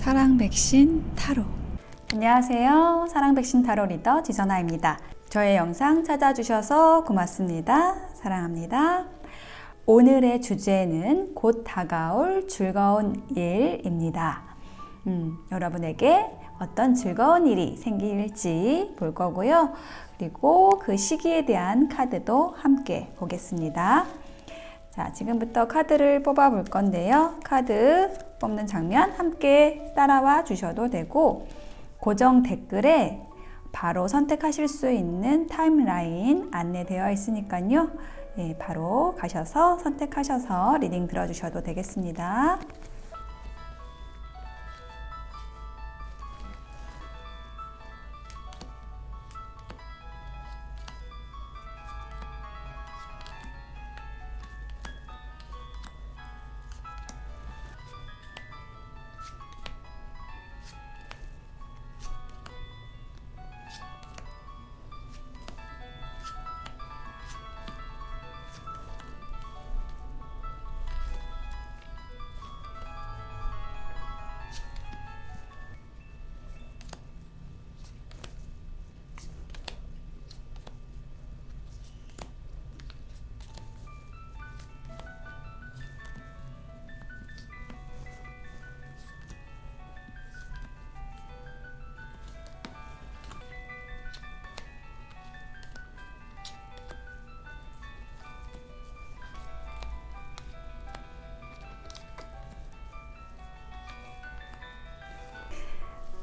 사랑 백신 타로. 안녕하세요. 사랑 백신 타로 리더 지선아입니다. 저의 영상 찾아주셔서 고맙습니다. 사랑합니다. 오늘의 주제는 곧 다가올 즐거운 일입니다. 여러분에게 어떤 즐거운 일이 생길지 볼 거고요. 그리고 그 시기에 대한 카드도 함께 보겠습니다. 자, 지금부터 카드를 뽑아 볼 건데요. 카드 뽑는 장면 함께 따라와 주셔도 되고, 고정 댓글에 바로 선택하실 수 있는 타임라인 안내되어 있으니까요. 네, 바로 가셔서 선택하셔서 리딩 들어주셔도 되겠습니다.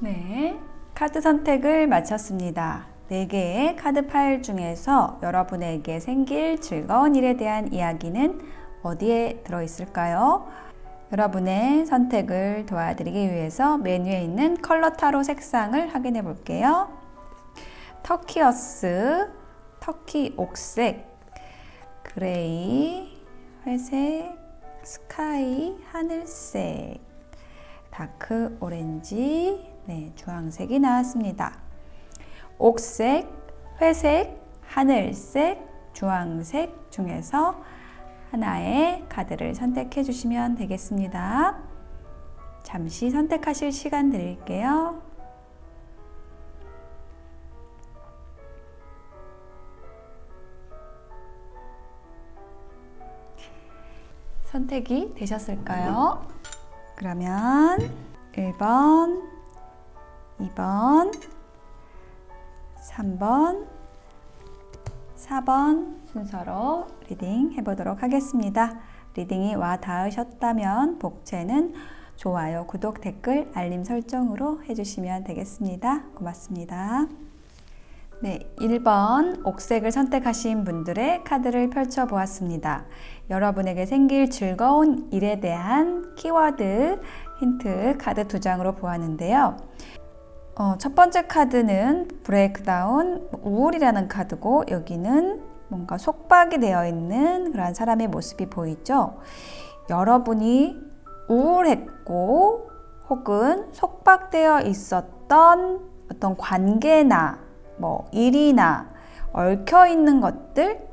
네, 카드 선택을 마쳤습니다. 4개의 카드 파일 중에서 여러분에게 생길 즐거운 일에 대한 이야기는 어디에 들어있을까요? 여러분의 선택을 도와드리기 위해서 메뉴에 있는 컬러 타로 색상을 확인해 볼게요. 터키어스, 터키 옥색, 그레이, 회색, 스카이, 하늘색, 다크 오렌지, 네, 주황색이 나왔습니다. 옥색, 회색, 하늘색, 주황색 중에서 하나의 카드를 선택해 주시면 되겠습니다. 잠시 선택하실 시간 드릴게요. 선택이 되셨을까요? 그러면 1번, 2번, 3번, 4번 순서로 리딩 해보도록 하겠습니다. 리딩이 와 닿으셨다면 복채는 좋아요, 구독, 댓글, 알림 설정으로 해주시면 되겠습니다. 고맙습니다. 네, 1번 옥색을 선택하신 분들의 카드를 펼쳐보았습니다. 여러분에게 생길 즐거운 일에 대한 키워드, 힌트 카드 2장으로 보았는데요. 첫 번째 카드는 브레이크다운, 우울이라는 카드고, 여기는 뭔가 속박이 되어 있는 그런 사람의 모습이 보이죠. 여러분이 우울했고 혹은 속박되어 있었던 어떤 관계나 일이나 얽혀 있는 것들,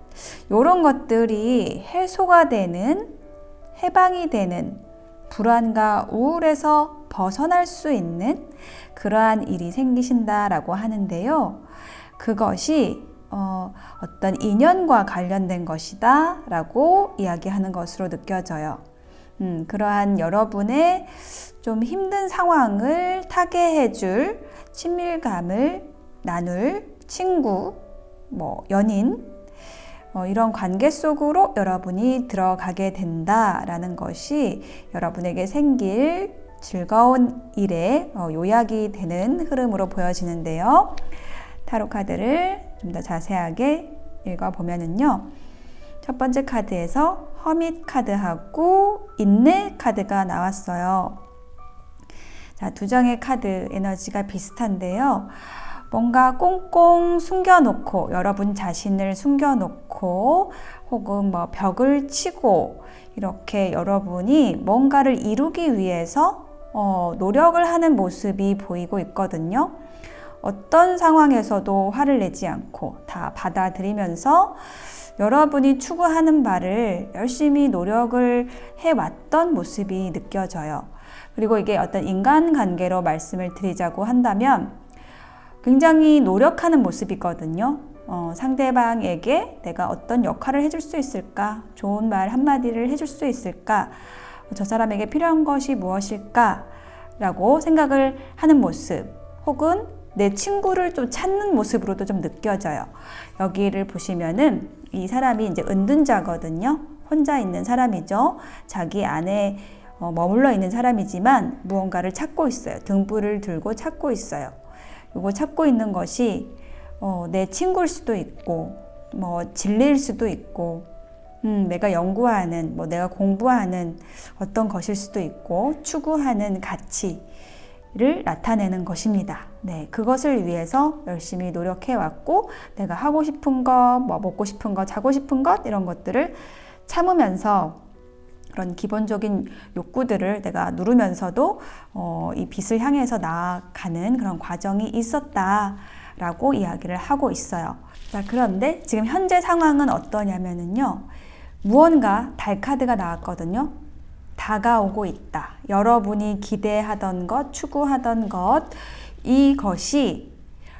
이런 것들이 해소가 되는, 해방이 되는, 불안과 우울에서 벗어날 수 있는 그러한 일이 생기신다라고 하는데요. 그것이 어떤 인연과 관련된 것이다 라고 이야기하는 것으로 느껴져요. 그러한 여러분의 좀 힘든 상황을 타개해줄, 친밀감을 나눌 친구, 연인, 이런 관계 속으로 여러분이 들어가게 된다라는 것이 여러분에게 생길 즐거운 일의 요약이 되는 흐름으로 보여지는데요. 타로 카드를 좀 더 자세하게 읽어보면은요. 첫 번째 카드에서 허밋 카드하고 인내 카드가 나왔어요. 자, 2장의 카드 에너지가 비슷한데요. 뭔가 꽁꽁 숨겨놓고, 여러분 자신을 숨겨놓고 혹은 벽을 치고 이렇게 여러분이 뭔가를 이루기 위해서 노력을 하는 모습이 보이고 있거든요. 어떤 상황에서도 화를 내지 않고 다 받아들이면서 여러분이 추구하는 바를 열심히 노력을 해왔던 모습이 느껴져요. 그리고 이게 어떤 인간관계로 말씀을 드리자고 한다면 굉장히 노력하는 모습이거든요. 상대방에게 내가 어떤 역할을 해줄 수 있을까? 좋은 말 한마디를 해줄 수 있을까? 저 사람에게 필요한 것이 무엇일까? 라고 생각을 하는 모습, 혹은 내 친구를 좀 찾는 모습으로도 좀 느껴져요. 여기를 보시면은 이 사람이 이제 은둔자거든요. 혼자 있는 사람이죠. 자기 안에 머물러 있는 사람이지만 무언가를 찾고 있어요. 등불을 들고 찾고 있어요. 이거 찾고 있는 것이 내 친구일 수도 있고, 진리일 수도 있고, 내가 연구하는, 내가 공부하는 어떤 것일 수도 있고, 추구하는 가치를 나타내는 것입니다. 네, 그것을 위해서 열심히 노력해 왔고, 내가 하고 싶은 것, 먹고 싶은 것, 자고 싶은 것, 이런 것들을 참으면서 그런 기본적인 욕구들을 내가 누르면서도 이 빛을 향해서 나아가는 그런 과정이 있었다라고 이야기를 하고 있어요. 자, 그런데 지금 현재 상황은 어떠냐면요. 무언가 달 카드가 나왔거든요. 다가오고 있다. 여러분이 기대하던 것, 추구하던 것, 이것이,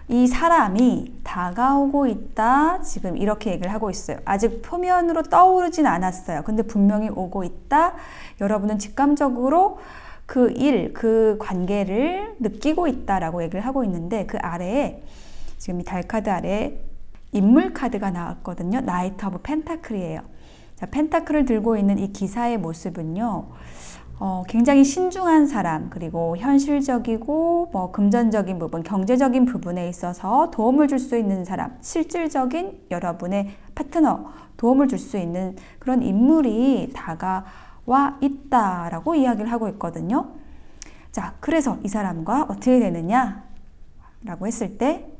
이 사람이 다가오고 있다. 지금 이렇게 얘기를 하고 있어요. 아직 표면으로 떠오르진 않았어요. 근데 분명히 오고 있다. 여러분은 직감적으로 그 일, 그 관계를 느끼고 있다라고 얘기를 하고 있는데, 그 아래에 지금 이 달 카드 아래에 인물 카드가 나왔거든요. 나이트 오브 펜타클이에요. 자, 펜타클을 들고 있는 이 기사의 모습은요, 굉장히 신중한 사람, 그리고 현실적이고 금전적인 부분, 경제적인 부분에 있어서 도움을 줄 수 있는 사람, 실질적인 여러분의 파트너, 도움을 줄 수 있는 그런 인물이 다가와 있다라고 이야기를 하고 있거든요. 자, 그래서 이 사람과 어떻게 되느냐 라고 했을 때,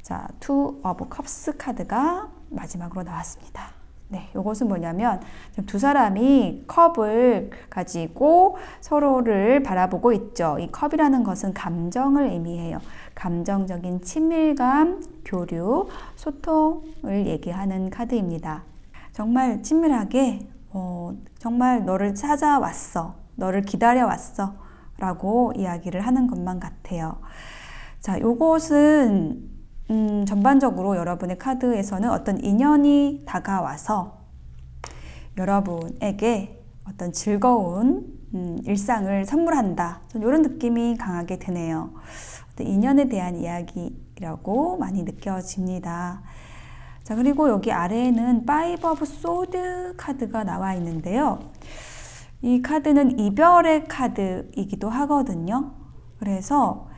자, 투 오브 컵스 카드가 마지막으로 나왔습니다. 네, 이것은 뭐냐면 두 사람이 컵을 가지고 서로를 바라보고 있죠. 이 컵이라는 것은 감정을 의미해요. 감정적인 친밀감, 교류, 소통을 얘기하는 카드입니다. 정말 친밀하게 정말 너를 찾아왔어, 너를 기다려왔어 라고 이야기를 하는 것만 같아요. 자, 요것은 전반적으로 여러분의 카드에서는 어떤 인연이 다가와서 여러분에게 어떤 즐거운 일상을 선물한다. 이런 느낌이 강하게 드네요. 어떤 인연에 대한 이야기라고 많이 느껴집니다. 자, 그리고 여기 아래에는 파이브 오브 소드 카드가 나와 있는데요. 이 카드는 이별의 카드이기도 하거든요. 그래서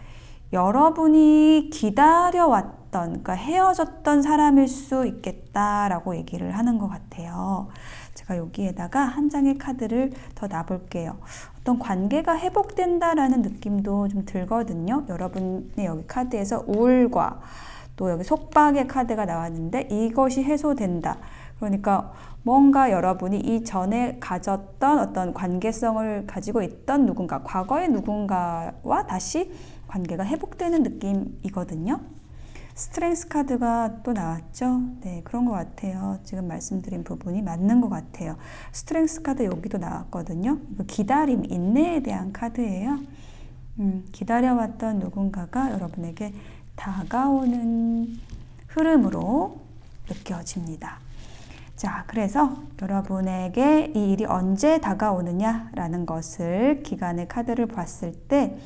여러분이 기다려왔던, 그러니까 헤어졌던 사람일 수 있겠다라고 얘기를 하는 것 같아요. 제가 여기에다가 한 장의 카드를 더 놔볼게요. 어떤 관계가 회복된다라는 느낌도 좀 들거든요. 여러분의 여기 카드에서 우울과 또 여기 속박의 카드가 나왔는데 이것이 해소된다. 그러니까 뭔가 여러분이 이전에 가졌던 어떤 관계성을 가지고 있던 누군가, 과거의 누군가와 다시 관계가 회복되는 느낌이거든요. 스트렝스 카드가 또 나왔죠. 네, 그런 것 같아요. 지금 말씀드린 부분이 맞는 것 같아요. 스트렝스 카드 여기도 나왔거든요. 이거 기다림, 인내에 대한 카드예요. 기다려왔던 누군가가 여러분에게 다가오는 흐름으로 느껴집니다. 자, 그래서 여러분에게 이 일이 언제 다가오느냐라는 것을 기간의 카드를 봤을 때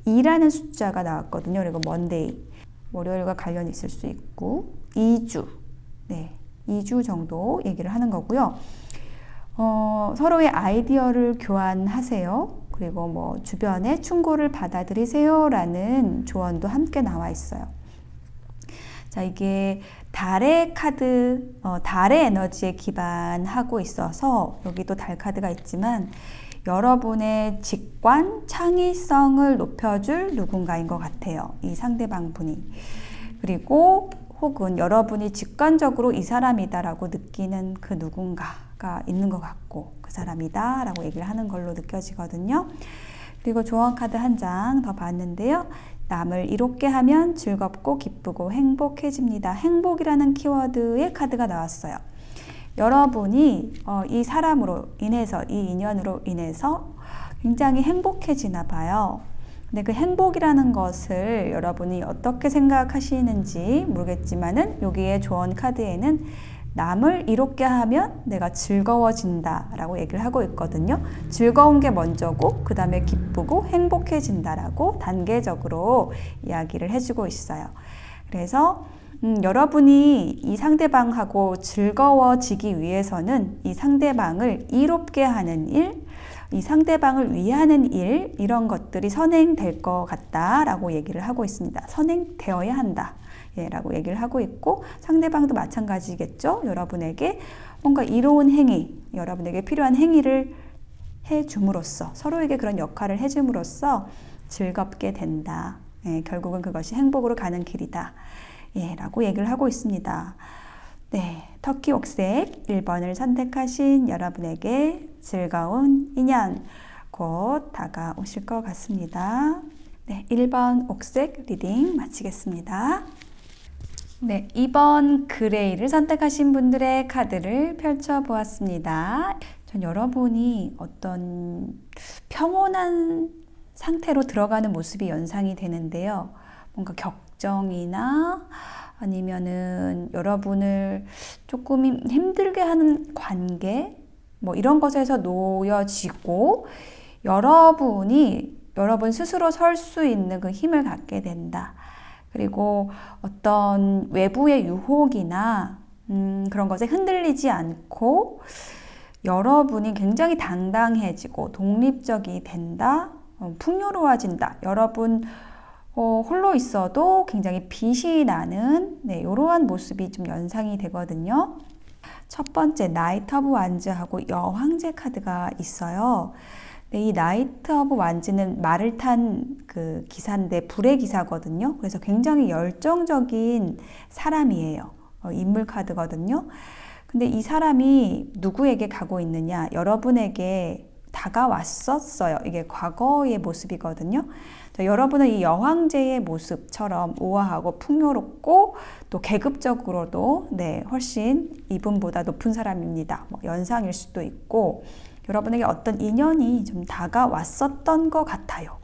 2라는 숫자가 나왔거든요. 그리고 먼데이, 월요일과 관련이 있을 수 있고 2주, 네, 2주 정도 얘기를 하는 거고요. 서로의 아이디어를 교환하세요. 그리고 주변의 충고를 받아들이세요 라는 조언도 함께 나와 있어요. 자, 이게 달의 카드, 달의 에너지에 기반하고 있어서 여기도 달 카드가 있지만 여러분의 직관, 창의성을 높여줄 누군가인 것 같아요. 이 상대방 분이. 그리고 혹은 여러분이 직관적으로 이 사람이다라고 느끼는 그 누군가가 있는 것 같고 그 사람이다라고 얘기를 하는 걸로 느껴지거든요. 그리고 조언 카드 한 장 더 봤는데요. 남을 이롭게 하면 즐겁고 기쁘고 행복해집니다. 행복이라는 키워드의 카드가 나왔어요. 여러분이 이 사람으로 인해서, 이 인연으로 인해서 굉장히 행복해지나 봐요. 근데 그 행복이라는 것을 여러분이 어떻게 생각하시는지 모르겠지만은 여기에 조언 카드에는 남을 이롭게 하면 내가 즐거워진다 라고 얘기를 하고 있거든요. 즐거운 게 먼저고 그 다음에 기쁘고 행복해진다 라고 단계적으로 이야기를 해주고 있어요. 그래서 여러분이 이 상대방하고 즐거워지기 위해서는 이 상대방을 이롭게 하는 일, 이 상대방을 위하는 일, 이런 것들이 선행될 것 같다라고 얘기를 하고 있습니다. 선행되어야 한다. 라고 얘기를 하고 있고, 상대방도 마찬가지겠죠. 여러분에게 뭔가 이로운 행위, 여러분에게 필요한 행위를 해줌으로써, 서로에게 그런 역할을 해줌으로써 즐겁게 된다. 결국은 그것이 행복으로 가는 길이다. 라고 얘기를 하고 있습니다. 네, 터키 옥색 1번을 선택하신 여러분에게 즐거운 인연 곧 다가오실 것 같습니다. 네, 1번 옥색 리딩 마치겠습니다. 네, 2번 그레이를 선택하신 분들의 카드를 펼쳐보았습니다. 전 여러분이 어떤 평온한 상태로 들어가는 모습이 연상이 되는데요. 뭔가 격정이나 아니면은 여러분을 조금 힘들게 하는 관계, 뭐 이런 것에서 놓여지고 여러분이 여러분 스스로 설 수 있는 그 힘을 갖게 된다. 그리고 어떤 외부의 유혹이나 그런 것에 흔들리지 않고 여러분이 굉장히 당당해지고 독립적이 된다. 풍요로워진다. 여러분 홀로 있어도 굉장히 빛이 나는 이러한 모습이 좀 연상이 되거든요. 첫 번째 나이트 오브 완즈하고 여황제 카드가 있어요. 네, 이 나이트 오브 완즈는 말을 탄 그 기사인데 불의 기사거든요. 그래서 굉장히 열정적인 사람이에요. 인물 카드거든요. 근데 이 사람이 누구에게 가고 있느냐? 여러분에게 다가왔었어요. 이게 과거의 모습이거든요. 여러분은 이 여황제의 모습처럼 우아하고 풍요롭고 또 계급적으로도 훨씬 이분보다 높은 사람입니다. 연상일 수도 있고 여러분에게 어떤 인연이 좀 다가왔었던 것 같아요.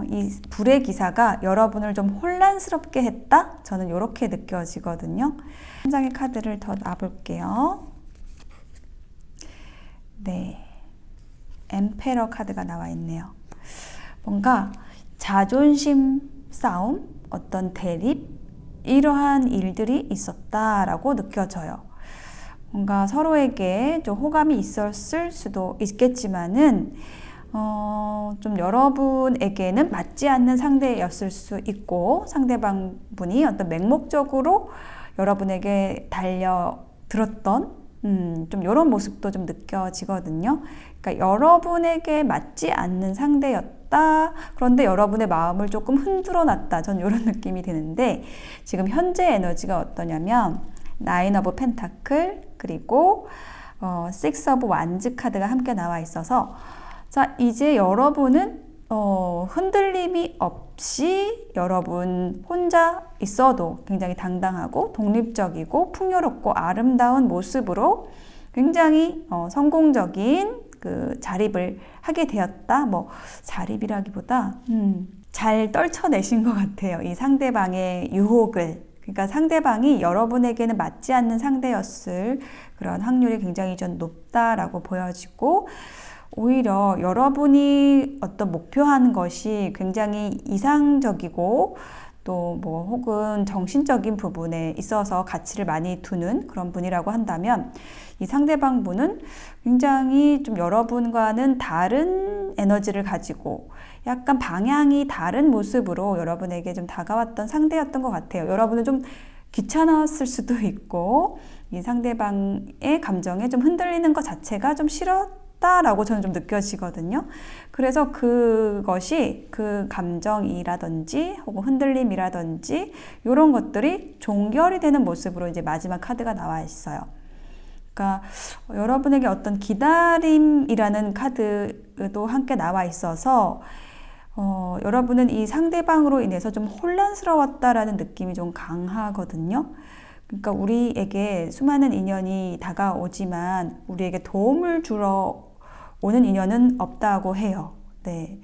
이 불의 기사가 여러분을 좀 혼란스럽게 했다? 저는 이렇게 느껴지거든요. 한 장의 카드를 더 놔볼게요. 네, 엠페러 카드가 나와 있네요. 뭔가 자존심 싸움, 어떤 대립, 이러한 일들이 있었다라고 느껴져요. 뭔가 서로에게 좀 호감이 있었을 수도 있겠지만은 좀 여러분에게는 맞지 않는 상대였을 수 있고 상대방 분이 어떤 맹목적으로 여러분에게 달려들었던 좀 이런 모습도 좀 느껴지거든요. 그러니까 여러분에게 맞지 않는 상대였다. 그런데 여러분의 마음을 조금 흔들어 놨다. 전 이런 느낌이 드는데 지금 현재 에너지가 어떠냐면 나인 오브 펜타클 그리고 식스 오브 완즈 카드가 함께 나와 있어서 자, 이제 여러분은 흔들림이 없이 여러분 혼자 있어도 굉장히 당당하고 독립적이고 풍요롭고 아름다운 모습으로 굉장히 성공적인 그 자립을 하게 되었다. 뭐 자립이라기보다 잘 떨쳐내신 것 같아요. 이 상대방의 유혹을. 그러니까 상대방이 여러분에게는 맞지 않는 상대였을 그런 확률이 굉장히 좀 높다라고 보여지고 오히려 여러분이 어떤 목표한 것이 굉장히 이상적이고 또 뭐 혹은 정신적인 부분에 있어서 가치를 많이 두는 그런 분이라고 한다면 이 상대방 분은 굉장히 좀 여러분과는 다른 에너지를 가지고 약간 방향이 다른 모습으로 여러분에게 좀 다가왔던 상대였던 것 같아요. 여러분은 좀 귀찮았을 수도 있고 이 상대방의 감정에 좀 흔들리는 것 자체가 좀 싫었다라고 저는 좀 느껴지거든요. 그래서 그것이 그 감정이라든지 혹은 흔들림이라든지 이런 것들이 종결이 되는 모습으로 이제 마지막 카드가 나와 있어요. 그러니까 여러분에게 어떤 기다림이라는 카드도 함께 나와 있어서 여러분은 이 상대방으로 인해서 좀 혼란스러웠다라는 느낌이 좀 강하거든요. 그러니까 우리에게 수많은 인연이 다가오지만 우리에게 도움을 주러 오는 인연은 없다고 해요. 네.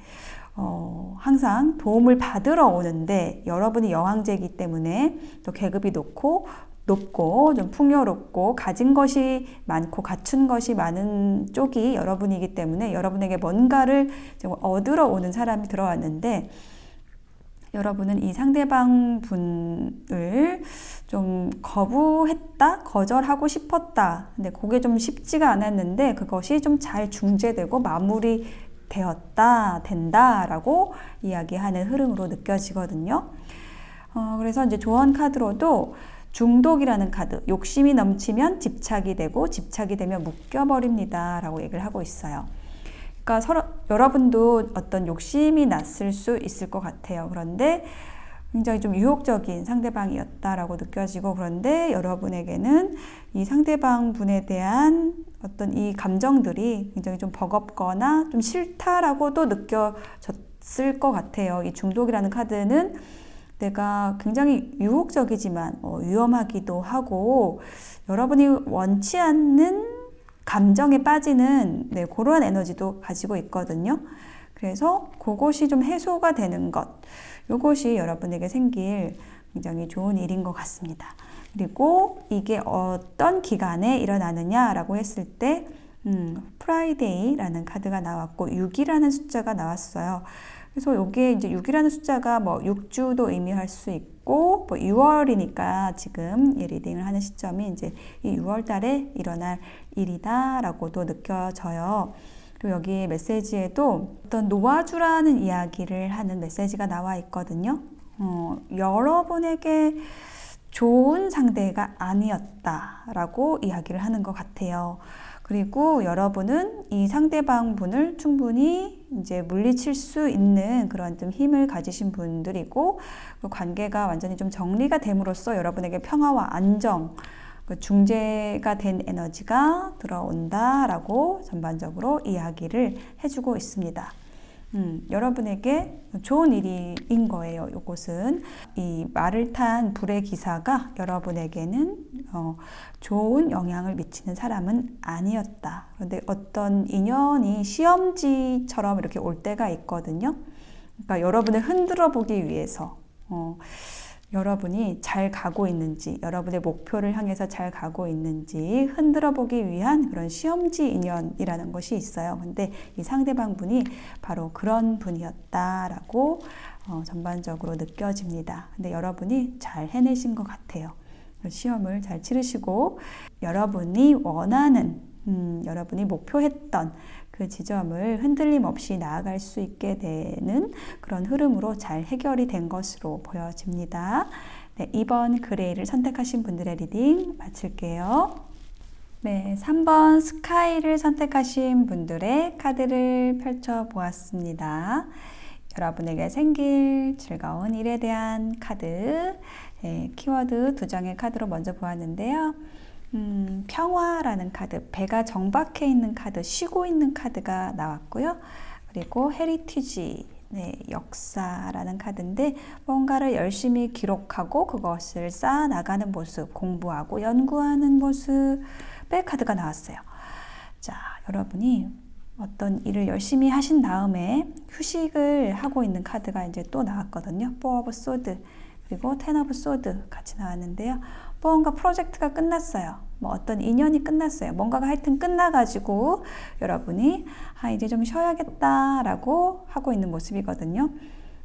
항상 도움을 받으러 오는데 여러분이 여왕제이기 때문에 또 계급이 높고 좀 풍요롭고 가진 것이 많고 갖춘 것이 많은 쪽이 여러분이기 때문에 여러분에게 뭔가를 얻으러 오는 사람이 들어왔는데 여러분은 이 상대방 분을 좀 거절하고 싶었다. 근데 그게 좀 쉽지가 않았는데 그것이 좀 잘 중재되고 된다라고 이야기하는 흐름으로 느껴지거든요. 그래서 이제 조언 카드로도 중독이라는 카드, 욕심이 넘치면 집착이 되고 집착이 되면 묶여버립니다 라고 얘기를 하고 있어요. 그러니까 여러분도 어떤 욕심이 났을 수 있을 것 같아요. 그런데 굉장히 좀 유혹적인 상대방이었다라고 느껴지고 그런데 여러분에게는 이 상대방 분에 대한 어떤 이 감정들이 굉장히 좀 버겁거나 좀 싫다라고도 느껴졌을 것 같아요. 이 중독이라는 카드는 내가 굉장히 유혹적이지만 위험하기도 하고 여러분이 원치 않는 감정에 빠지는 그런 에너지도 가지고 있거든요. 그래서 그것이 좀 해소가 되는 것, 이것이 여러분에게 생길 굉장히 좋은 일인 것 같습니다. 그리고 이게 어떤 기간에 일어나느냐라고 했을 때 프라이데이라는 카드가 나왔고 6이라는 숫자가 나왔어요. 그래서 여기에 이제 6이라는 숫자가 뭐 6주도 의미할 수 있고 뭐 6월이니까 지금 이 리딩을 하는 시점이 이제 이 6월 달에 일어날 일이다라고도 느껴져요. 그리고 여기 메시지에도 어떤 놓아주라는 이야기를 하는 메시지가 나와 있거든요. 여러분에게 좋은 상대가 아니었다라고 이야기를 하는 것 같아요. 그리고 여러분은 이 상대방 분을 충분히 이제 물리칠 수 있는 그런 좀 힘을 가지신 분들이고 그 관계가 완전히 좀 정리가 됨으로써 여러분에게 평화와 안정, 그 중재가 된 에너지가 들어온다라고 전반적으로 이야기를 해주고 있습니다. 여러분에게 좋은 일인 거예요. 이것은 이 말을 탄 불의 기사가 여러분에게는 좋은 영향을 미치는 사람은 아니었다. 그런데 어떤 인연이 시험지처럼 이렇게 올 때가 있거든요. 그러니까 여러분을 흔들어 보기 위해서 여러분이 잘 가고 있는지, 여러분의 목표를 향해서 잘 가고 있는지 흔들어 보기 위한 그런 시험지 인연이라는 것이 있어요. 근데 이 상대방 분이 바로 그런 분이었다라고 전반적으로 느껴집니다. 근데 여러분이 잘 해내신 것 같아요. 시험을 잘 치르시고 여러분이 원하는, 여러분이 목표했던 그 지점을 흔들림 없이 나아갈 수 있게 되는 그런 흐름으로 잘 해결이 된 것으로 보여집니다. 네, 2번 그레이를 선택하신 분들의 리딩 마칠게요. 네, 3번 스카이를 선택하신 분들의 카드를 펼쳐보았습니다. 여러분에게 생길 즐거운 일에 대한 카드, 키워드 2장의 카드로 먼저 보았는데요. 평화라는 카드, 배가 정박해 있는 카드, 쉬고 있는 카드가 나왔고요. 그리고 헤리티지, 역사라는 카드인데 뭔가를 열심히 기록하고 그것을 쌓아나가는 모습, 공부하고 연구하는 모습의 카드가 나왔어요. 자, 여러분이 어떤 일을 열심히 하신 다음에 휴식을 하고 있는 카드가 이제 또 나왔거든요. 4 오브 소드 그리고 10 오브 소드 같이 나왔는데요. 뭔가 프로젝트가 끝났어요. 뭐 어떤 인연이 끝났어요. 뭔가가 하여튼 끝나가지고 여러분이 이제 좀 쉬어야겠다라고 하고 있는 모습이거든요.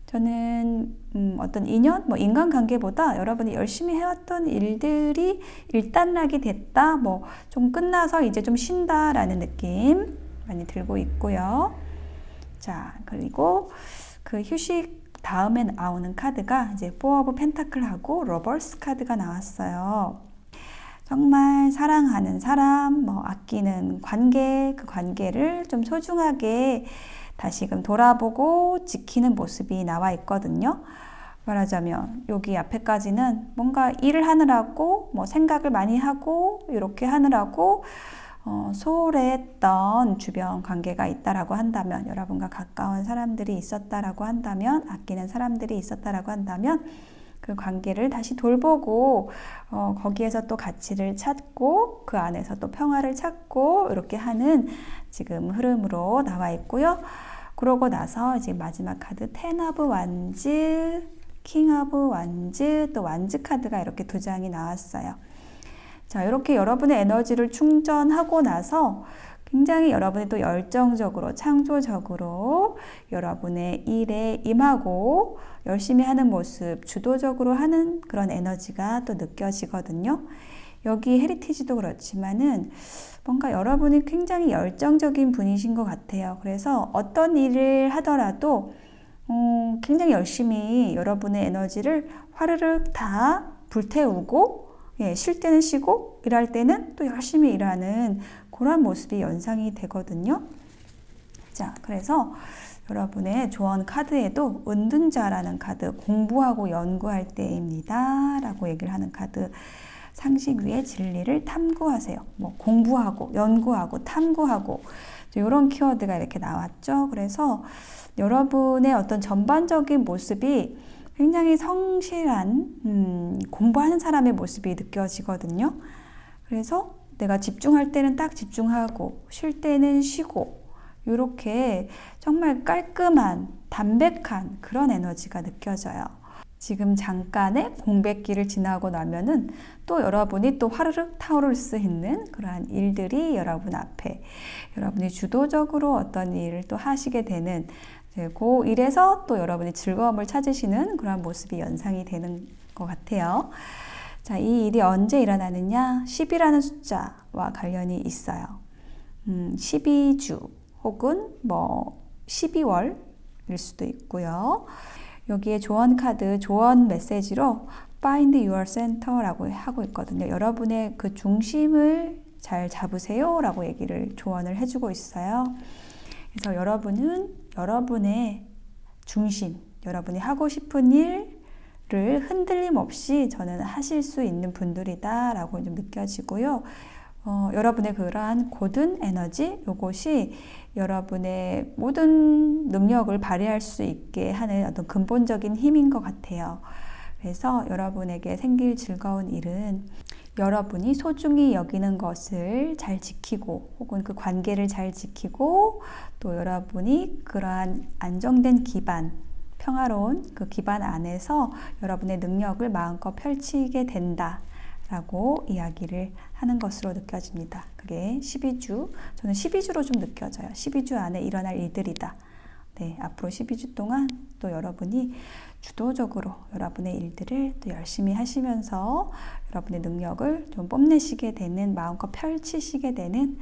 저는 어떤 인연, 뭐 인간관계보다 여러분이 열심히 해왔던 일들이 일단락이 됐다, 뭐 좀 끝나서 이제 좀 쉰다라는 느낌 많이 들고 있고요. 자, 그리고 그 휴식 다음에 나오는 카드가 이제 4 오브 펜타클하고 러버스 카드가 나왔어요. 정말 사랑하는 사람, 뭐 아끼는 관계, 그 관계를 좀 소중하게 다시금 돌아보고 지키는 모습이 나와 있거든요. 말하자면 여기 앞에까지는 뭔가 일을 하느라고 뭐 생각을 많이 하고 이렇게 하느라고 소홀했던 주변 관계가 있다라고 한다면, 여러분과 가까운 사람들이 있었다라고 한다면, 아끼는 사람들이 있었다라고 한다면 그 관계를 다시 돌보고 거기에서 또 가치를 찾고 그 안에서 또 평화를 찾고 이렇게 하는 지금 흐름으로 나와 있고요. 그러고 나서 이제 마지막 카드 텐 오브 완즈, 킹 오브 완즈, 또 완즈 카드가 이렇게 두 장이 나왔어요. 자, 이렇게 여러분의 에너지를 충전하고 나서 굉장히 여러분이 또 열정적으로, 창조적으로 여러분의 일에 임하고 열심히 하는 모습, 주도적으로 하는 그런 에너지가 또 느껴지거든요. 여기 헤리티지도 그렇지만은 뭔가 여러분이 굉장히 열정적인 분이신 것 같아요. 그래서 어떤 일을 하더라도 굉장히 열심히 여러분의 에너지를 화르륵 다 불태우고 쉴 때는 쉬고 일할 때는 또 열심히 일하는 그런 모습이 연상이 되거든요. 자, 그래서 여러분의 조언 카드에도 은둔자라는 카드, 공부하고 연구할 때입니다 라고 얘기를 하는 카드. 상식 위의 진리를 탐구하세요. 뭐 공부하고 연구하고 탐구하고 이런 키워드가 이렇게 나왔죠. 그래서 여러분의 어떤 전반적인 모습이 굉장히 성실한 공부하는 사람의 모습이 느껴지거든요. 그래서 내가 집중할 때는 딱 집중하고 쉴 때는 쉬고 이렇게 정말 깔끔한 담백한 그런 에너지가 느껴져요. 지금 잠깐의 공백기를 지나고 나면은 또 여러분이 또 화르륵 타오를 수 있는 그러한 일들이 여러분 앞에 여러분이 주도적으로 어떤 일을 또 하시게 되는 그 일에서 또 여러분이 즐거움을 찾으시는 그런 모습이 연상이 되는 것 같아요. 자, 이 일이 언제 일어나느냐? 10이라는 숫자와 관련이 있어요. 12주 혹은 뭐 12월일 수도 있고요. 여기에 조언 카드, 조언 메시지로 Find your center라고 하고 있거든요. 여러분의 그 중심을 잘 잡으세요 라고 얘기를 조언을 해주고 있어요. 그래서 여러분은 여러분의 중심, 여러분이 하고 싶은 일을 흔들림 없이 저는 하실 수 있는 분들이다 라고 좀 느껴지고요. 여러분의 그러한 고든 에너지, 요것이 여러분의 모든 능력을 발휘할 수 있게 하는 어떤 근본적인 힘인 것 같아요. 그래서 여러분에게 생길 즐거운 일은 여러분이 소중히 여기는 것을 잘 지키고 혹은 그 관계를 잘 지키고 또 여러분이 그러한 안정된 기반, 평화로운 그 기반 안에서 여러분의 능력을 마음껏 펼치게 된다 라고 이야기를 하는 것으로 느껴집니다. 그게 12주, 저는 12주로 좀 느껴져요. 12주 안에 일어날 일들이다. 네, 앞으로 12주 동안 또 여러분이 주도적으로 여러분의 일들을 또 열심히 하시면서 여러분의 능력을 좀 뽐내시게 되는, 마음껏 펼치시게 되는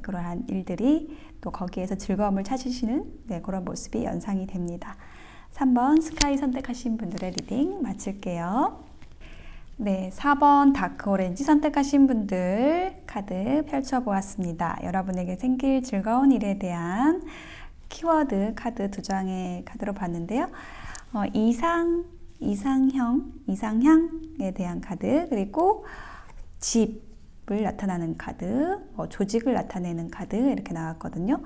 그러한 일들이 또 거기에서 즐거움을 찾으시는 그런 모습이 연상이 됩니다. 3번 스카이 선택하신 분들의 리딩 마칠게요. 네, 4번 다크 오렌지 선택하신 분들 카드 펼쳐보았습니다. 여러분에게 생길 즐거운 일에 대한 키워드 카드 두 장의 카드로 봤는데요. 이상향에 대한 카드, 그리고 집을 나타나는 카드, 조직을 나타내는 카드 이렇게 나왔거든요.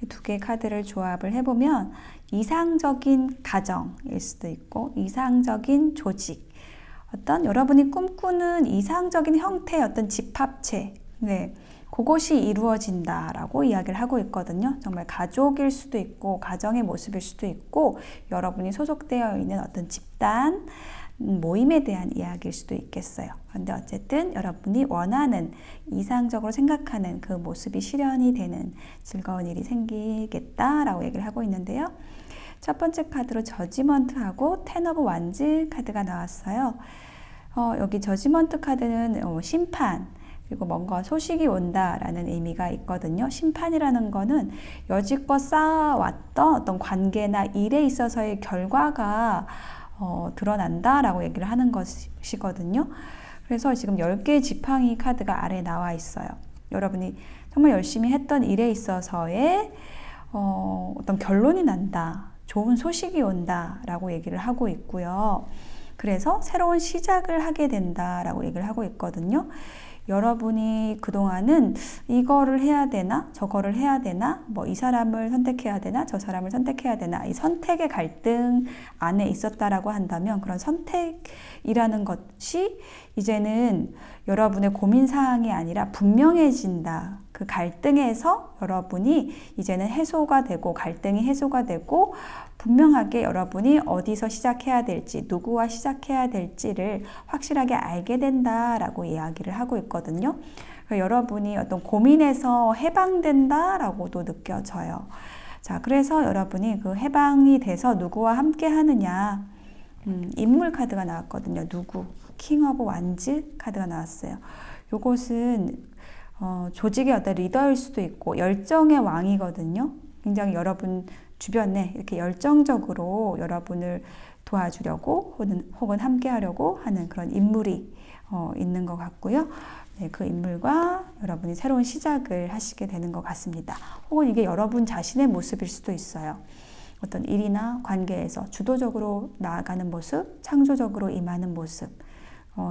두 개의 카드를 조합을 해보면 이상적인 가정일 수도 있고 이상적인 조직, 어떤 여러분이 꿈꾸는 이상적인 형태의 어떤 집합체, 그것이 이루어진다라고 이야기를 하고 있거든요. 정말 가족일 수도 있고 가정의 모습일 수도 있고 여러분이 소속되어 있는 어떤 집단 모임에 대한 이야기일 수도 있겠어요. 그런데 어쨌든 여러분이 원하는 이상적으로 생각하는 그 모습이 실현이 되는 즐거운 일이 생기겠다라고 얘기를 하고 있는데요. 첫 번째 카드로 저지먼트하고 텐 오브 완즈 카드가 나왔어요. 여기 저지먼트 카드는 심판, 그리고 뭔가 소식이 온다라는 의미가 있거든요. 심판이라는 거는 여지껏 쌓아왔던 어떤 관계나 일에 있어서의 결과가 드러난다라고 얘기를 하는 것이거든요. 그래서 지금 10개의 지팡이 카드가 아래에 나와 있어요. 여러분이 정말 열심히 했던 일에 있어서의 어떤 결론이 난다, 좋은 소식이 온다라고 얘기를 하고 있고요. 그래서 새로운 시작을 하게 된다라고 얘기를 하고 있거든요. 여러분이 그동안은 이거를 해야 되나 저거를 해야 되나 뭐 이 사람을 선택해야 되나 저 사람을 선택해야 되나 이 선택의 갈등 안에 있었다라고 한다면 그런 선택이라는 것이 이제는 여러분의 고민사항이 아니라 분명해진다. 그 갈등에서 여러분이 이제는 해소가 되고 갈등이 해소가 되고 분명하게 여러분이 어디서 시작해야 될지 누구와 시작해야 될지를 확실하게 알게 된다라고 이야기를 하고 있거든요. 여러분이 어떤 고민에서 해방된다라고도 느껴져요. 자, 그래서 여러분이 그 해방이 돼서 누구와 함께 하느냐 인물 카드가 나왔거든요. 누구? 킹 오브 완즈 카드가 나왔어요. 요것은 조직의 어떤 리더일 수도 있고 열정의 왕이거든요. 굉장히 여러분 주변에 이렇게 열정적으로 여러분을 도와주려고 혹은 함께 하려고 하는 그런 인물이 있는 것 같고요. 네, 그 인물과 여러분이 새로운 시작을 하시게 되는 것 같습니다. 혹은 이게 여러분 자신의 모습일 수도 있어요. 어떤 일이나 관계에서 주도적으로 나아가는 모습, 창조적으로 임하는 모습,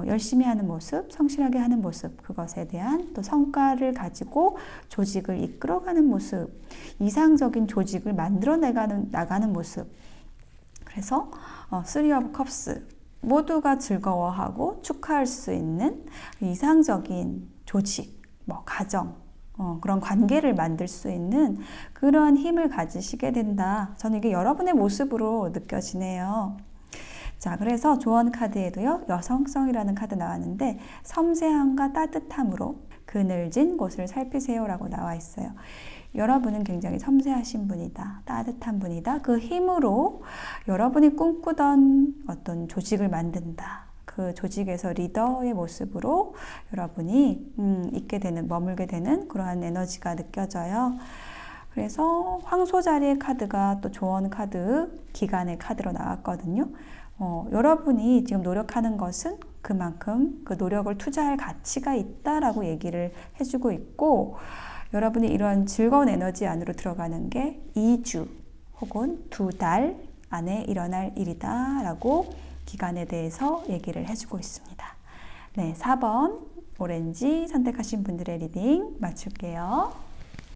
열심히 하는 모습, 성실하게 하는 모습, 그것에 대한 또 성과를 가지고 조직을 이끌어가는 모습, 이상적인 조직을 만들어 나가는 모습. 그래서 Three of Cups 모두가 즐거워하고 축하할 수 있는 이상적인 조직, 뭐 가정, 그런 관계를 만들 수 있는 그러한 힘을 가지시게 된다. 저는 이게 여러분의 모습으로 느껴지네요. 자, 그래서 조언 카드에도요, 여성성이라는 카드 나왔는데 섬세함과 따뜻함으로 그늘진 곳을 살피세요라고 나와 있어요. 여러분은 굉장히 섬세하신 분이다. 따뜻한 분이다. 그 힘으로 여러분이 꿈꾸던 어떤 조직을 만든다. 그 조직에서 리더의 모습으로 여러분이 있게 되는, 머물게 되는 그러한 에너지가 느껴져요. 그래서 황소자리의 카드가 또 조언 카드, 기간의 카드로 나왔거든요. 여러분이 지금 노력하는 것은 그만큼 그 노력을 투자할 가치가 있다라고 얘기를 해주고 있고, 여러분이 이런 즐거운 에너지 안으로 들어가는 게 2주 혹은 2달 안에 일어날 일이다 라고 기간에 대해서 얘기를 해주고 있습니다. 네, 4번 오렌지 선택하신 분들의 리딩 마칠게요.